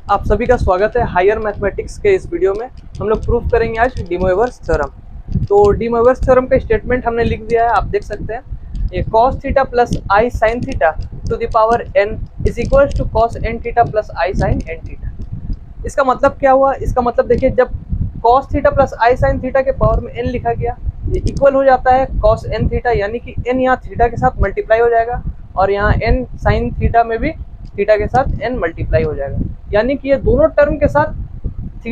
आप सभी का स्वागत है हायर मैथमेटिक्स के इस वीडियो में। हम लोग प्रूफ करेंगे आज डी मोइवर्स थ्योरम। तो डी मोइवर्स थ्योरम का स्टेटमेंट हमने लिख दिया है, आप देख सकते हैं। ये cos theta plus I sine theta to the power n is equal to cos n theta plus I sine n theta. इसका मतलब क्या हुआ? इसका मतलब देखिए, जब cos थीटा प्लस आई साइन थीटा के पावर में n लिखा गया, ये इक्वल हो जाता है cos n थीटा, यानी कि n यहाँ थीटा के साथ मल्टीप्लाई हो जाएगा और यहाँ n साइन थीटा में भी थीटा के साथ n मल्टीप्लाई हो जाएगा, यानी कि ये दोनों टर्म के साथ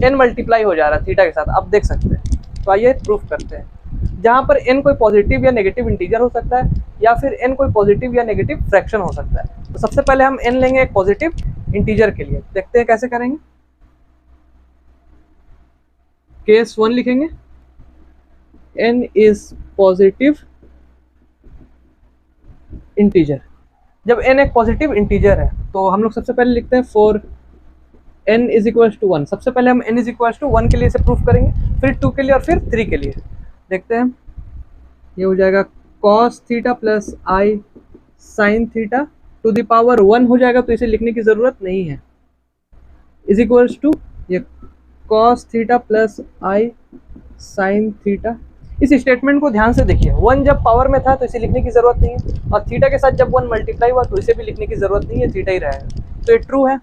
n मल्टीप्लाई हो जा रहा है थीटा के साथ, आप देख सकते हैं। तो आइए प्रूफ करते हैं। जहाँ पर n कोई पॉजिटिव या नेगेटिव इंटीजर हो सकता है या फिर n कोई पॉजिटिव या नेगेटिव फ्रैक्शन हो सकता है। तो सबसे पहले हम n लेंगे एक पॉजिटिव इंटीजर के लिए, देखते हैं कैसे करेंगे। केस 1 लिखेंगे, n इज पॉजिटिव इंटीजर। जब n एक पॉजिटिव इंटीजर है तो हम लोग सबसे पहले लिखते हैं for n is equal to 1। सबसे पहले हम n इज इक्वल टू 1 के लिए इसे प्रूफ करेंगे, फिर 2 के लिए और फिर 3 के लिए। देखते हैं, ये हो जाएगा cos theta plus I sine theta to the power 1 हो जाएगा, तो इसे लिखने की ज़रूरत नहीं है। इज इक्वल टू ये cos थीटा प्लस आई साइन थीटा। इस स्टेटमेंट को ध्यान से देखिए, 1 जब पावर में था तो इसे लिखने की जरूरत नहीं है, और थीटा के साथ जब 1 मल्टीप्लाई हुआ तो इसे भी लिखने की जरूरत नहीं है, थीटा ही रहेगा। तो ये ट्रू है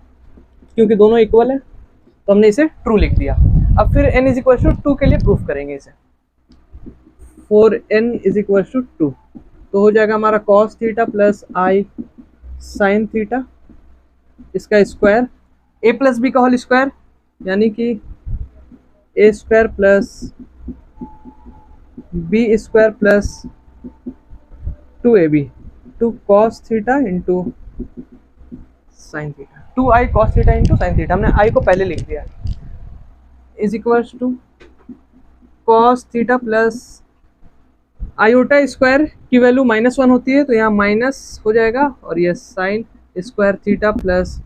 क्योंकि दोनों इक्वल है, तो हमने इसे ट्रू लिख दिया। अब फिर n इज इक्वल टू 2 के लिए प्रूफ करेंगे इसे। For n is equal to 2 तो हो जाएगा हमारा cos थीटा प्लस आई साइन थीटा, इसका स्क्वायर a प्लस बी का होल स्क्वायर, यानी कि a square plus b square plus 2ab, 2 cos theta into sine theta, 2i cos theta into sine theta, हमने i को पहले लिख दिया, is equal to cos theta plus iota square की value -1 होती है तो यहाँ माइनस हो जाएगा, और ये sine square theta plus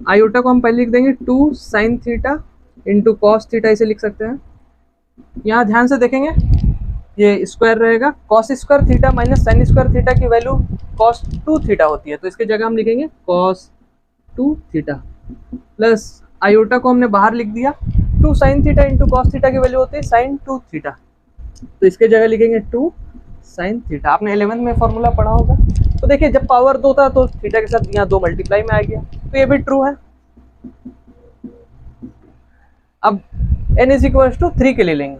iota को हम पहले लिख देंगे 2 sign theta into cos theta, इसे लिख सकते हैं। यहाँ ध्यान से देखेंगे, ये स्क्वायर रहेगा, cos square theta minus sine square theta की वैल्यू cos 2 थीटा होती है, तो इसके जगह हम लिखेंगे cos 2 थीटा प्लस आयोटा को हमने बाहर लिख दिया, 2 sign theta into cos theta की वैल्यू होती है साइन 2 थीटा, तो इसके जगह लिखेंगे 2 साइन थीटा। आपने 11th में फॉर्मूला पढ़ा होगा। तो देखिए, जब पावर 2 था तो थीटा के साथ यहाँ 2 मल्टीप्लाई में आ गया, तो ये भी ट्रू है। अब n इज इक्वल टू 3 के लिए लेंगे,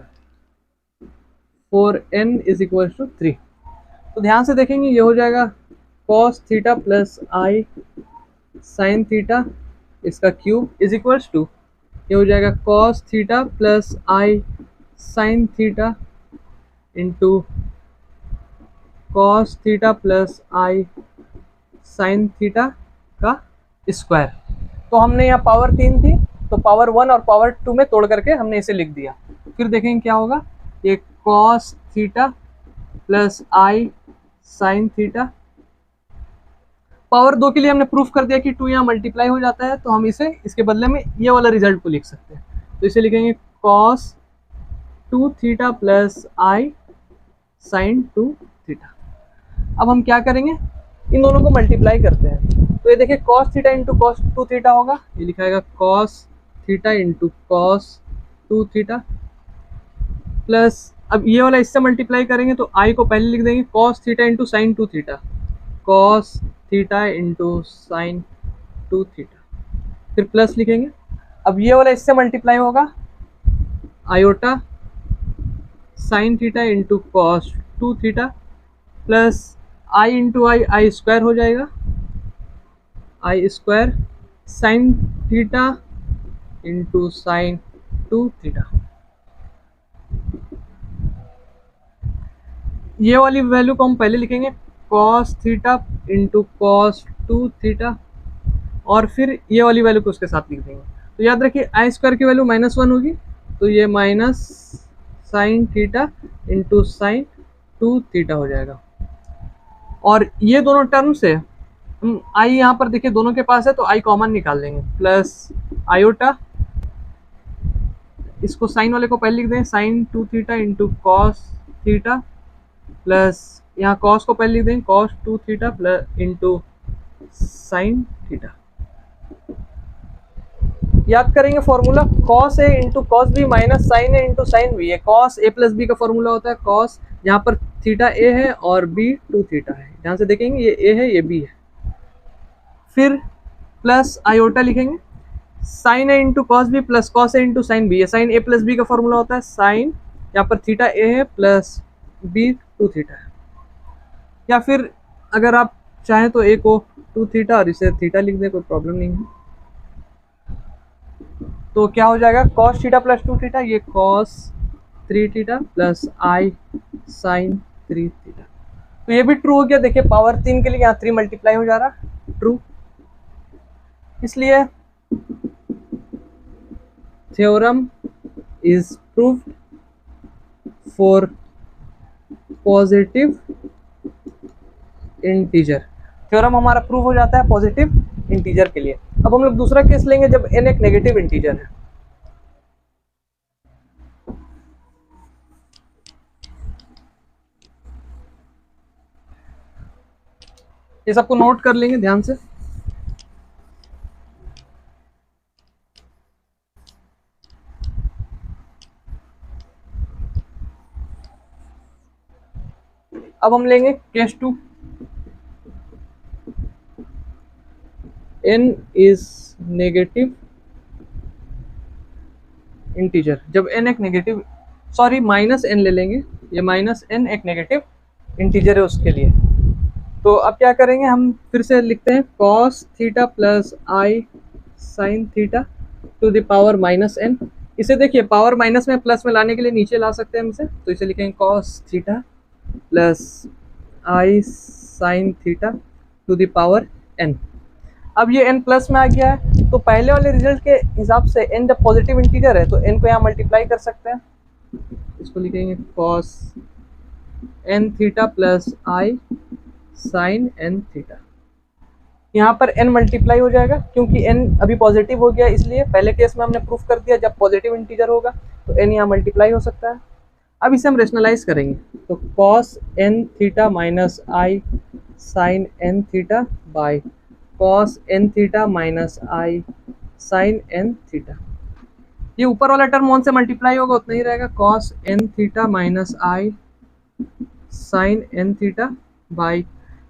for n is equal to 3 तो ध्यान से देखेंगे, ये हो जाएगा cos थीटा प्लस आई साइन थीटा, इसका क्यूब इज इक्वल टू ये हो जाएगा cos थीटा प्लस आई sine theta into cos theta plus आई साइन थीटा का स्क्वायर। तो हमने यहाँ पावर 3 थी तो पावर 1 और पावर 2 में तोड़ करके हमने इसे लिख दिया। फिर देखेंगे क्या होगा, ये cos थीटा प्लस आई साइन थीटा, पावर 2 के लिए हमने प्रूफ कर दिया कि 2 यहाँ मल्टीप्लाई हो जाता है, तो हम इसे इसके बदले में ये वाला रिजल्ट को लिख सकते हैं। तो इसे लिखेंगे cos 2 थीटा प्लस आई साइन 2 थीटा। अब हम क्या करेंगे, इन दोनों को मल्टीप्लाई करते हैं, तो ये देखिए cos theta into cos 2 theta होगा, ये लिखा जाएगा cos theta into cos 2 theta plus, अब ये वाला इससे मल्टीप्लाई करेंगे तो i को पहले लिख देंगे cos theta into sine 2 theta, cos theta into sine 2 theta, फिर प्लस लिखेंगे। अब ये वाला इससे मल्टीप्लाई होगा, iota sine theta into cos 2 theta plus i into i square हो जाएगा, i square sine theta into sine 2 theta. ये वाली वैल्यू को हम पहले लिखेंगे cos theta into cos 2 theta, और फिर ये वाली वैल्यू को उसके साथ लिख देंगे। तो याद रखिए आई स्क्वायर की वैल्यू -1 होगी, तो ये minus sine theta into sine 2 theta हो जाएगा। और ये दोनों टर्म से हम आई यहाँ पर देखिए दोनों के पास है तो आई कॉमन निकाल देंगे, प्लस आयोटा, इसको साइन वाले को पहले लिख दें sine 2 theta into cos theta, plus यहाँ कॉस को पहले लिख दें cos 2 theta plus into sine theta. याद करेंगे formula cos a into cos b minus sine a into sine b. cos a plus B का फॉर्मूला होता है cos, यहाँ पर थीटा a है और b 2 थीटा है। ध्यान से देखेंगे ये a है ये b है। फिर प्लस आयोटा लिखेंगे sine a into cos B plus cos a into sine B. Sine a plus B का फॉर्मूला होता है साइन, यहाँ पर थीटा a है प्लस b 2 थीटा है। या फिर अगर आप चाहें तो a को 2 थीटा और इसे थीटा लिख दें, कोई प्रॉब्लम नहीं है। तो क्या हो जाएगा cos थीटा प्लस 2 थीटा, ये cos 3 theta plus i sin 3 theta. तो ये भी ट्रू हो गया। देखिए पावर 3 के लिए यहाँ 3 मल्टीप्लाई हो जा रहा, ट्रू। इसलिए theorem is proved for positive integer. Theorem हमारा प्रूव हो जाता है पॉजिटिव इंटीजर के लिए। अब हम लोग दूसरा केस लेंगे जब n एक नेगेटिव इंटीजर है। ये सबको नोट कर लेंगे ध्यान से। अब हम लेंगे case 2। n is negative integer. जब n एक नेगेटिव, सॉरी माइनस n ले लेंगे, ये माइनस n एक नेगेटिव इंटीजर है उसके लिए। तो अब क्या करेंगे, हम फिर से लिखते हैं cos theta plus i sin theta to the power minus n। इसे देखिए पावर माइनस में प्लस में लाने के लिए नीचे ला सकते हैं हम इसे, तो इसे लिखेंगे cos theta plus i sin theta to the power n। अब ये n प्लस में आ गया है, तो पहले वाले रिजल्ट के हिसाब से n जब पॉजिटिव इंटीजर है तो n को यहाँ मल्टीप्लाई कर सकते हैं। इसको लिखेंगे cos n theta plus i sin n theta. यहाँ पर n मल्टीप्लाई हो जाएगा क्योंकि n अभी पॉजिटिव हो गया, इसलिए पहले केस में हमने प्रूफ कर दिया जब पॉजिटिव इंटीजर होगा तो n यहाँ मल्टीप्लाई हो सकता है। अब इसे हम रेशनलाइज करेंगे, तो cos n theta minus i sin n theta by cos n theta minus i sin n theta. ये ऊपर वाला टर्म 1 से मल्टीप्लाई होगा उतना ही रहेगा, cos n theta minus i sin n theta by,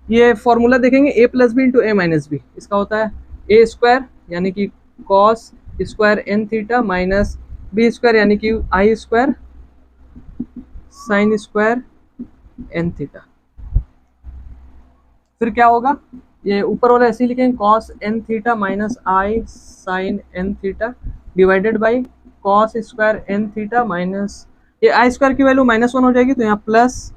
ये फॉर्मूला देखेंगे a plus B into A minus B, इसका होता है ए स्क्वायर यानी कि cos square n theta minus B square यानी कि i square sine square n theta. फिर क्या होगा, ये ऊपर वाला ऐसे ही लिखेंगे cos n theta minus i sin n theta divided by cos square n theta minus, ये i स्क्वायर की वैल्यू -1 हो जाएगी तो यहाँ plus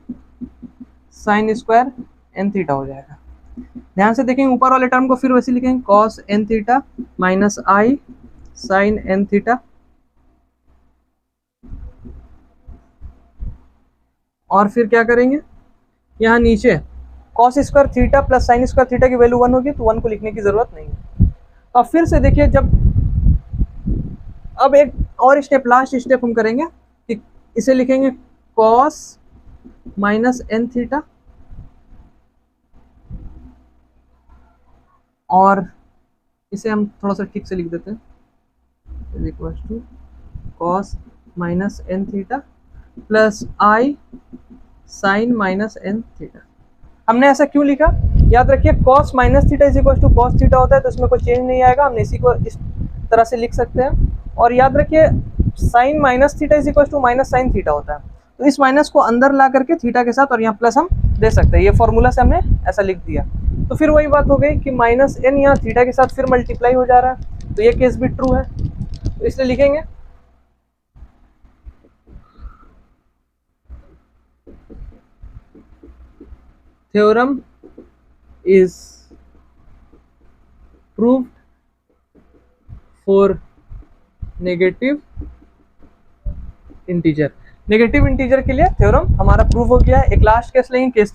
sign square n theta हो जाएगा। ध्यान से देखेंगे ऊपर वाले टर्म को फिर वैसे लिखेंगे cos n theta minus i sin n theta, और फिर क्या करेंगे, यहाँ नीचे cos square theta plus sine square theta की वैल्यू 1 होगी तो 1 को लिखने की जरूरत नहीं है। अब फिर से देखिए, जब अब एक और स्टेप, लास्ट स्टेप हम करेंगे कि इसे लिखेंगे cos माइनस n थीटा, और इसे हम थोड़ा सा ठीक से लिख देते हैं, is equal to cos minus n theta plus i sine minus n theta. हमने ऐसा क्यों लिखा, याद रखिए cos minus theta is equal to cos theta होता है तो इसमें कोई चेंज नहीं आएगा, हमने इसी को इस तरह से लिख सकते हैं। और याद रखिए sine minus theta is equal to minus sine theta होता है, तो इस माइनस को अंदर ला करके थीटा के साथ और यहाँ प्लस हम दे सकते हैं, ये फॉर्मूला से हमने ऐसा लिख दिया। तो फिर वही बात हो गई कि माइनस n यहाँ थीटा के साथ फिर मल्टीप्लाई हो जा रहा है, तो ये केस भी ट्रू है, तो इसलिए लिखेंगे theorem is proved for negative integer. Negative integer के लिए थ्योरम हमारा प्रूव हो गया है। एक लास्ट केस लेंगे, केस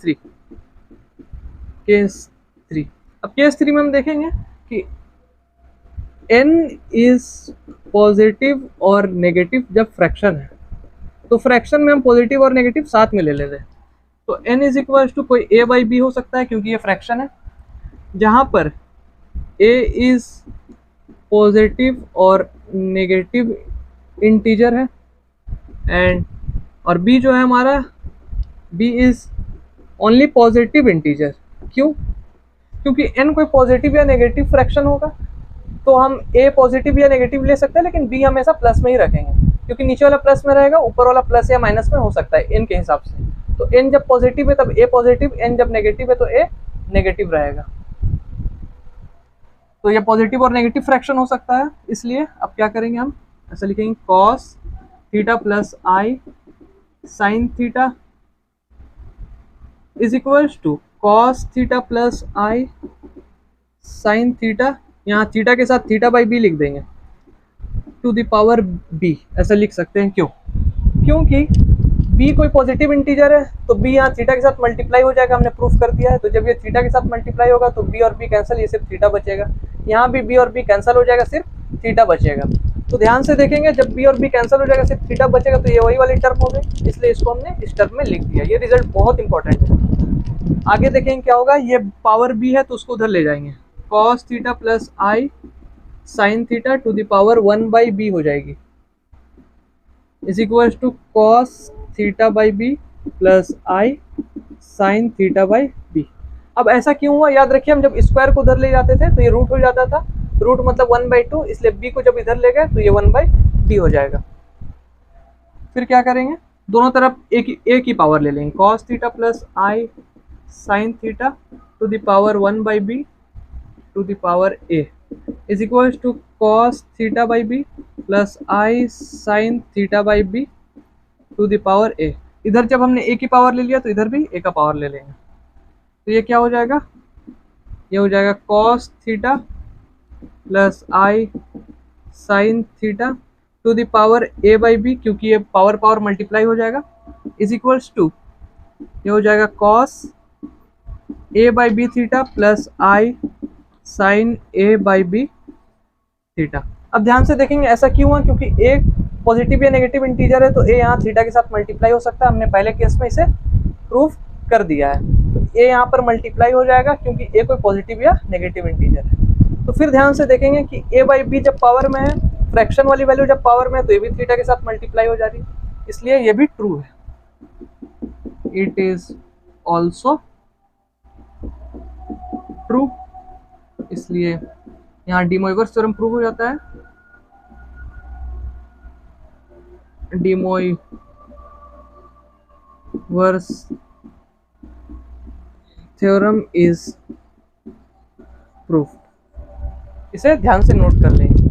3। अब केस 3 में हम देखेंगे कि n इज पॉजिटिव और नेगेटिव जब फ्रैक्शन है, तो फ्रैक्शन में हम पॉजिटिव और नेगेटिव साथ में ले लेते हैं। तो n इज इक्वल टू कोई a बाई बी हो सकता है क्योंकि ये फ्रैक्शन है, जहाँ पर a इज पॉजिटिव और नेगेटिव इंटीजर है एंड और b जो है हमारा b is only positive integer. क्यों? क्योंकि n कोई पॉजिटिव या नेगेटिव फ्रैक्शन होगा तो हम a पॉजिटिव या नेगेटिव ले सकते हैं, लेकिन b हमेशा प्लस में ही रखेंगे, क्योंकि नीचे वाला प्लस में रहेगा, ऊपर वाला प्लस या माइनस में हो सकता है n के हिसाब से। तो n जब पॉजिटिव है तब a पॉजिटिव, n जब नेगेटिव है तो a नेगेटिव रहेगा। तो ये पॉजिटिव और नेगेटिव फ्रैक्शन हो सकता है, इसलिए अब क्या करेंगे, हम ऐसा लिखेंगे cos theta plus i sin theta is equals to cos theta plus i sin theta, यहाँ थीटा के साथ थीटा बाई बी लिख देंगे, टू द पावर b ऐसा लिख सकते हैं। क्यों? क्योंकि b कोई पॉजिटिव इंटीजर है तो b यहाँ थीटा के साथ मल्टीप्लाई हो जाएगा, हमने प्रूफ कर दिया है। तो जब ये थीटा के साथ मल्टीप्लाई होगा तो b और b कैंसिल, ये सिर्फ थीटा बचेगा। यहाँ भी b और b कैंसिल हो जाएगा, सिर्फ थीटा बचेगा। तो ध्यान से देखेंगे, जब b और b कैंसिल हो जाएगा, सिर्फ थीटा बचेगा, तो ये वही वाली टर्म हो गई, इसलिए इसको हमने इस टर्म में लिख दिया। ये रिजल्ट बहुत इंपॉर्टेंट है। आगे देखेंगे क्या होगा, ये पावर b है तो उसको उधर ले जाएंगे, cos theta plus i sin theta to the power 1/b हो जाएगी, is equal to cos theta by B plus I sine theta by B. अब ऐसा क्यों हुआ? याद रखिए, हम जब स्क्वायर को उधर ले जाते थे तो ये रूट हो जाता था, रूट मतलब 1/2, इसलिए b को जब इधर ले गए तो ये 1/b हो जाएगा। फिर क्या करेंगे, दोनों तरफ एक ही पावर ले लेंगे, cos theta plus I sine theta to the power 1/b to the power a is equal to cos theta by b plus I sine theta by b to the power a। इधर जब हमने a की power ले लिया तो इधर भी a का पावर ले लेंगे, तो ये क्या हो जाएगा, ये हो जाएगा cos theta plus I sine theta to the power a by B, क्योंकि ये पावर पावर मल्टीप्लाई हो जाएगा, इज इक्वल्स टू ये हो जाएगा cos a by B theta plus I sine a by B theta. अब ध्यान से देखेंगे ऐसा क्यों हुआ, क्योंकि एक पॉजिटिव या नेगेटिव इंटीजर है तो a यहाँ थीटा के साथ मल्टीप्लाई हो सकता है, हमने पहले केस में इसे प्रूफ कर दिया है। तो a यहाँ पर मल्टीप्लाई हो जाएगा क्योंकि a कोई पॉजिटिव या नेगेटिव इंटीजर है। तो फिर ध्यान से देखेंगे कि a बाई बी जब पावर में है, फ्रैक्शन वाली वैल्यू जब पावर में है, तो ये भी थीटा के साथ मल्टीप्लाई हो जा रही है, इसलिए ये भी ट्रू है। इट इज ऑल्सो ट्रू, इसलिए यहाँ डी मोइवर्स थ्योरम प्रूव हो जाता है। D Moivre's theorem is proof, इसे ध्यान से नोट कर लेंगे।